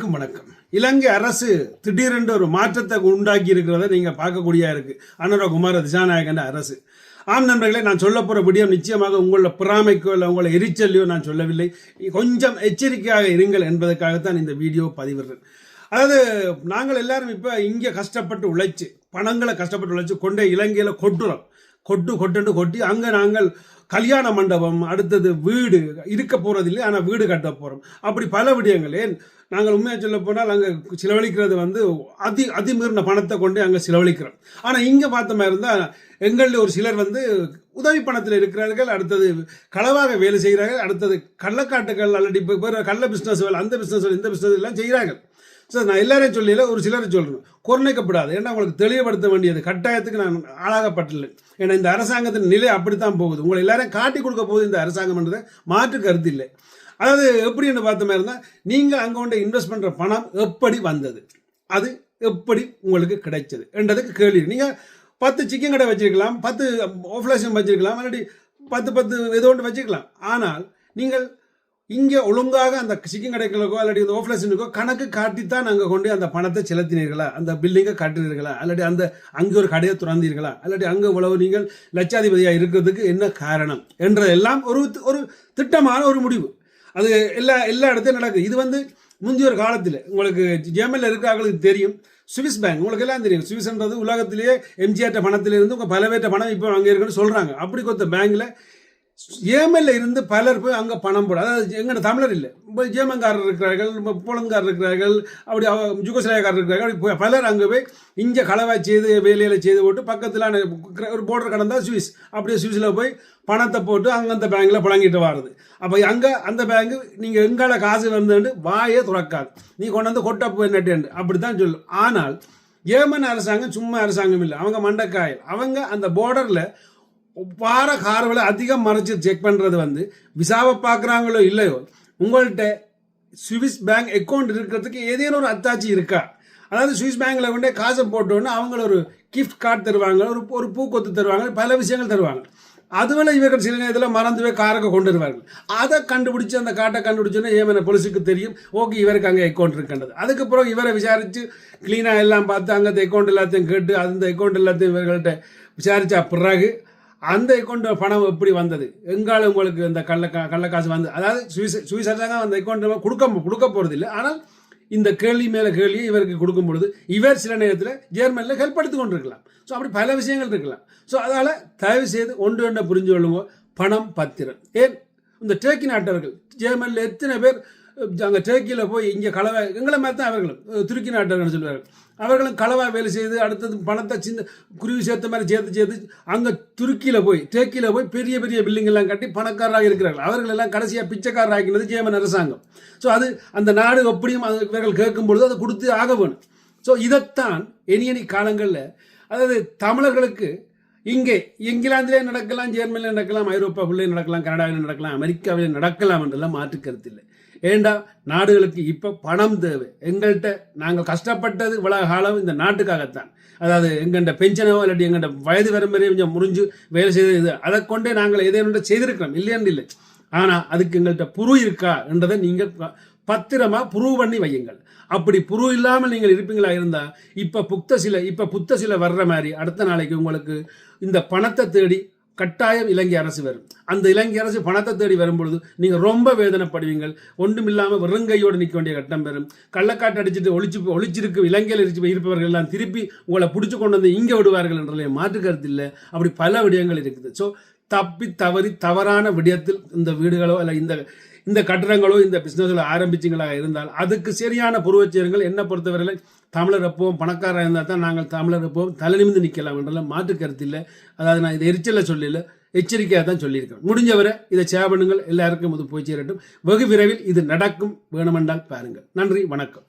அனைவருக்கும் வணக்கம். இலங்கை அரசு திடீரென்று ஒரு மாற்றத்தை உண்டாக்கி இருக்கிறத நீங்க பார்க்கக்கூடியா இருக்கு. அனுரகுமார திசாநாயகன் அரசு. ஆம் நண்பர்களே, நான் சொல்ல போற விடயம் நிச்சயமாக உங்களோட பொறாமைக்கோ இல்லை உங்களை எரிச்சலையோ நான் சொல்லவில்லை. கொஞ்சம் எச்சரிக்கையாக இருங்கள் என்பதற்காகத்தான் இந்த வீடியோ பதிவிடுறேன். அதாவது நாங்கள் எல்லாரும் இப்ப இங்க கஷ்டப்பட்டு உழைச்சு பணங்களை கஷ்டப்பட்டு உழைச்சு கொண்டே இலங்கையில கொட்டுறோம். கொட்டி அங்க நாங்கள் கல்யாண மண்டபம், அடுத்தது வீடு இருக்க போறதில்லை, ஆனால் வீடு கட்ட போறோம். அப்படி பல விடயங்கள். ஏன் நாங்கள் உண்மையாக சொல்ல போனால் அங்கே செலவழிக்கிறது அதிமீறின பணத்தை கொண்டு அங்கே செலவழிக்கிறோம். ஆனால் இங்கே பார்த்த மாதிரி இருந்தால் எங்களில் ஒரு சிலர் உதவி பணத்தில் இருக்கிறார்கள், அடுத்தது களவாக வேலை செய்கிறார்கள், அடுத்தது கள்ளக்காட்டுகள் அல்லது இப்போ கள்ள பிஸ்னஸ் அந்த பிஸ்னஸ் இந்த பிஸ்னஸ் எல்லாம் செய்கிறார்கள். சார், நான் எல்லாரையும் சொல்லல, ஒரு சிலரை சொல்றேன். கொர்ணைக்கப்படாது. ஏன்னா உங்களுக்கு தெளிவுபடுத்த வேண்டியது கட்டாயத்துக்கு நான் ஆளாகப்பட்டில்லை. ஏன்னா இந்த அரசாங்கத்தின் நிலை அப்படித்தான் போகுது. உங்களை எல்லாரையும் காட்டி கொடுக்க போகுது இந்த அரசாங்கம்ன்றதை மாற்று கருத்து இல்லை. அதாவது எப்படின்னு பார்த்த மாதிரி இருந்தால் நீங்கள் அங்கே கொண்டு இன்வெஸ்ட் பண்ணுற பணம் எப்படி வந்தது, அது எப்படி உங்களுக்கு கிடைச்சது என்றதுக்கு கேள்வி. நீங்கள் 10 சிக்கன் கடை வச்சிருக்கலாம், 10 ஆஃப்லேஷன் வச்சிருக்கலாம், இல்லாட்டி 10 ஏதோ ஒன்று வச்சுக்கலாம். ஆனால் நீங்கள் இங்கே ஒழுங்காக அந்த சிக்கன் கடைகளுக்கோ அல்லது இந்த ஆஃப்லேஷனுக்கோ கணக்கு காட்டித்தான் அங்கே கொண்டு அந்த பணத்தை செலுத்தினீர்களா, அந்த பில்டிங்கை காட்டினீர்களா, அல்லது அங்கே ஒரு கடையை துறந்தீர்களா, அல்லது அங்கே இவ்வளவு நீங்கள் லட்சாதிபதியாக இருக்கிறதுக்கு என்ன காரணம் என்றதெல்லாம் ஒரு திட்டமான ஒரு முடிவு. அது எல்லா இடத்தையும் நடக்குது. இது முந்தைய ஒரு காலத்தில் உங்களுக்கு ஜேர்மனில் இருக்கிறவர்களுக்கு தெரியும். சுவிஸ் பேங்க் உங்களுக்கு எல்லாம் தெரியும். சுவிஸ்ன்றது உலகத்திலேயே எம்ஜிஆர் பணத்திலிருந்து உங்கள் பலவேற்ற பணம் இப்போ அங்கே இருக்குன்னு சொல்கிறாங்க. அப்படி கொத்த பேங்கில் ஜேர்மன்ல இருந்து பலர் போய் அங்கே பணம் போட, அதாவது எங்கட தமிழர் இல்லை, ஜேர்மன்காரர் இருக்கிறார்கள், போலந்துக்காரர் இருக்கிறார்கள், அப்படி யுகோஸ்லாவியாக்காரர் இருக்கிறார்கள், அப்படி பலர் அங்கே போய் இங்கே களவாய் செய்து வேலையில செய்து போட்டு பக்கத்தில் ஒரு போர்டர் கடந்தா சுவிஸ், அப்படியே சுவிஸில் போய் பணத்தை போட்டு அங்கே அந்த பேங்கில் புழங்கிட்டு வர்றது. அப்போ அங்கே அந்த பேங்கு நீங்கள் எங்கால காசு வந்துட்டு வாயே துறக்காது, நீ கொண்டு கொட்டப்போ என்னட்டு அப்படித்தான் சொல்லும். ஆனால் ஜேர்மன் அரசாங்கம் சும்மா அரசாங்கம் இல்லை, அவங்க மண்டக்காயல். அவங்க அந்த போர்டரில் வார கார்களை அதிகம் மறைச்சு செக் பண்ணுறது விசாவை பார்க்குறாங்களோ இல்லையோ, உங்கள்கிட்ட சுவிஸ் பேங்க் அக்கௌண்ட் இருக்கிறதுக்கு ஏதேனும் ஒரு அத்தாட்சி இருக்கா. அதாவது சுவிஸ் பேங்கில் கொண்டே காசை போட்டோன்னு அவங்கள ஒரு கிஃப்ட் கார்டு தருவாங்க, ஒரு பூக்கொத்து தருவாங்க, பல விஷயங்கள் தருவாங்க. அதுவரை இவர்கள் சில நேரத்தில் மறந்து போய் காரத்தை கொண்டு வருவார்கள். அதை கண்டுபிடிச்சி அந்த காட்டை கண்டுபிடிச்சோன்னா ஏமன போலீஸுக்கு தெரியும், ஓகே இவருக்கு அங்கே அக்கௌண்ட் இருக்கின்றது. அதுக்கப்புறம் இவரை விசாரித்து க்ளீனாக எல்லாம் பார்த்து அங்கே அக்கௌண்ட் எல்லாத்தையும் கேட்டு அந்த அக்கௌண்ட் எல்லாத்தையும் இவர்கள்ட்ட விசாரித்த பிறகு அந்த அக்கௌண்ட் பணம் எப்படி வந்தது, எங்கால உங்களுக்கு இந்த கள்ளக்காசு அதாவது சுவிஸ் அரசாங்கம் அந்த அக்கௌண்ட் கொடுக்க போறது இல்லை. ஆனால் இந்த கேள்வி மேல கேள்வியை இவருக்கு கொடுக்கும் பொழுது இவர் சில நேரத்தில் ஜேர்மனில் ஹெல்ப் எடுத்து கொண்டிருக்கலாம். ஸோ அப்படி பல விஷயங்கள் இருக்கலாம். ஸோ அதனால தயவு செய்து ஒன்று புரிஞ்சு கொள்ளுங்க, பணம் பத்திரம். ஏன் இந்த டர்க்கி நாட்டவர்கள் ஜேர்மனில் எத்தனை பேர் அங்கே டர்க்கியில் போய் இங்கே களவா, எங்களை மாதிரி தான் அவர்களும் துருக்கி நாட்டவர்கள் சொல்லுவார்கள், அவர்களும் களவா வேலை செய்து அடுத்தது பணத்தை சின்ன குருவி சேர்த்த மாதிரி சேர்த்து அங்கே துருக்கியில் போய் டர்க்கியில் போய் பெரிய பெரிய பில்டிங் எல்லாம் கட்டி பணக்காரராக இருக்கிறார்கள். அவர்கள் எல்லாம் கடைசியாக பிச்சைக்காரர் ஆக்கினது ஜேர்மன் அரசாங்கம். ஸோ அது அந்த நாடு எப்படியும் இவர்கள் கேட்கும் பொழுது அதை கொடுத்து ஆக வேணும். ஸோ இதைத்தான் இனி காலங்களில், அதாவது தமிழர்களுக்கு இங்கே இங்கிலாந்திலே நடக்கலாம், ஜெர்மனியில் நடக்கலாம், ஐரோப்பாவிலே நடக்கலாம், கனடாவில் நடக்கலாம், அமெரிக்காவில் நடக்கலாம் என்றெல்லாம் மாற்று கருத்து இல்லை. ஏண்டா நாடுகளுக்கு இப்போ பணம் தேவை. எங்கள்கிட்ட நாங்கள் கஷ்டப்பட்டது இவ்வளவு காலம் இந்த நாட்டுக்காகத்தான். அதாவது எங்கள்கிட்ட பென்ஷனோ இல்லாட்டி எங்கள்கிட்ட வயது வரம்பரையும் கொஞ்சம் முறிஞ்சு வேலை செய்து அதை கொண்டே நாங்கள் எதையும் செய்திருக்கிறோம், இல்லைன்னு இல்லை. ஆனால் அதுக்கு எங்கள்கிட்ட புரு இருக்கா என்றதை நீங்கள் பத்திரமா புருவ் பண்ணி வையுங்கள். அப்படி புரு இல்லாமல் நீங்கள் இருப்பீங்களா இருந்தால் இப்போ புத்த சில வர்ற மாதிரி அடுத்த நாளைக்கு உங்களுக்கு இந்த பணத்தை தேடி கட்டாயம் இலங்கை அரசு வரும். அந்த இலங்கை அரசு பணத்தை தேடி வரும்பொழுது நீங்கள் ரொம்ப வேதனைப்படுவீங்கள். ஒன்றும் இல்லாமல் வெறுங்கையோடு நிற்க வேண்டிய கட்டம் பெறும். கள்ளக்காட்டு அடிச்சுட்டு ஒளிச்சிருக்கு இலங்கையில் இருப்பவர்கள் எல்லாம் திருப்பி உங்களை பிடிச்சி கொண்டு வந்து இங்கே விடுவார்கள் என்றே மாற்று கருத்து இல்லை. அப்படி பல விடயங்கள் இருக்குது. ஸோ தவறான விடயத்தில் இந்த வீடுகளோ அல்ல இந்த கட்டடங்களோ இந்த பிசினஸ்களோ ஆரம்பிச்சிங்களாக இருந்தால் அதுக்கு சரியான புருவச்சேருங்கள். என்ன பொறுத்தவரையில் தமிழர் எப்பவும் பணக்காரராக இருந்தால் தான் நாங்கள் தமிழர் எப்பவும் தலை நிமிந்து நிற்கலாம் என்றெல்லாம் மாற்று கருத்து இல்லை. அதாவது நான் இதை எரிச்சலை சொல்லல, எச்சரிக்கையாக தான் சொல்லியிருக்கேன். முடிஞ்சவரை இதை சேவ் பண்ணுங்கள். எல்லாருக்கும் இது போய் சேரட்டும். வெகு விரைவில் இது நடக்கும். வேணுமென்றால் பாருங்கள். நன்றி, வணக்கம்.